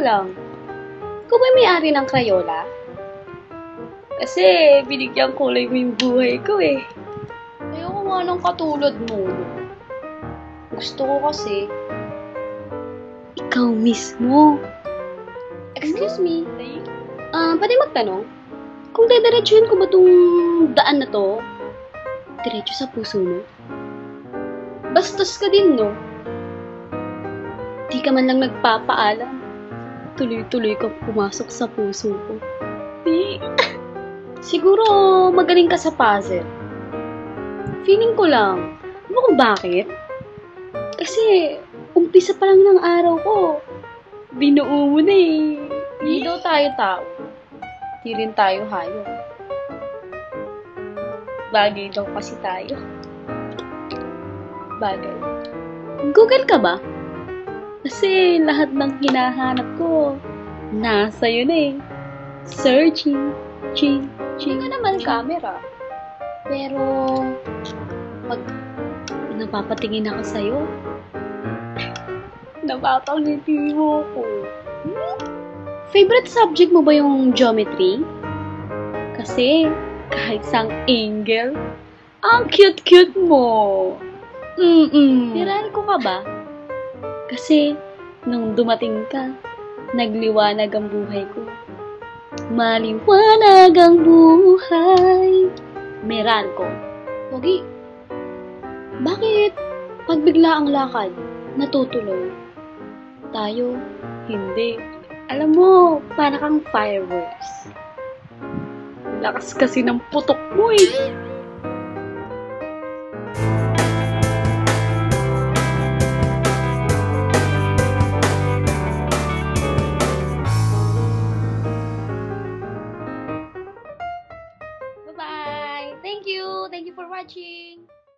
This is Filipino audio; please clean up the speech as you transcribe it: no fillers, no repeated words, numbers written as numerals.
lang, ikaw ba may-ari ng Crayola? Kasi binigyan kulay mo yung buhay ko eh. Ayoko nga ng katulad mo. Gusto ko kasi, ikaw mismo. Excuse me. Pwede magtanong? Kung dadiretsuhin ko ba tong daan na to, diretso sa puso mo? Bastos ka din, no? Di ka man lang nagpapaalam. Tuloy-tuloy kang pumasok sa puso ko. Siguro magaling ka sa puzzle. Feeling ko lang. Ano kung bakit? Kasi umpisa pa lang ng araw ko. Binuo mo na eh. Hindi daw tayo tao. Di rin tayo hayop. Bagay daw kasi tayo. Bagay. Google ka ba? Kasi lahat ng hinahanap ko, nasa yun eh. Searching, ching. Nga naman camera. Pero, pag napapatingin ako sa'yo, napapangiti mo ko. Favorite subject mo ba yung geometry? Kasi, kahit sang angle, ang cute-cute mo. Tirahan ko ka ba? Kasi, nung dumating ka, nagliwanag ang buhay ko. Maliwanag ang buhay. Meran ko. Pogi, bakit pag bigla ang lakad, natutuloy? Tayo, hindi. Alam mo, para kang fireworks. Lakas kasi ng putok mo eh. Bye-bye! Thank you! Thank you for watching!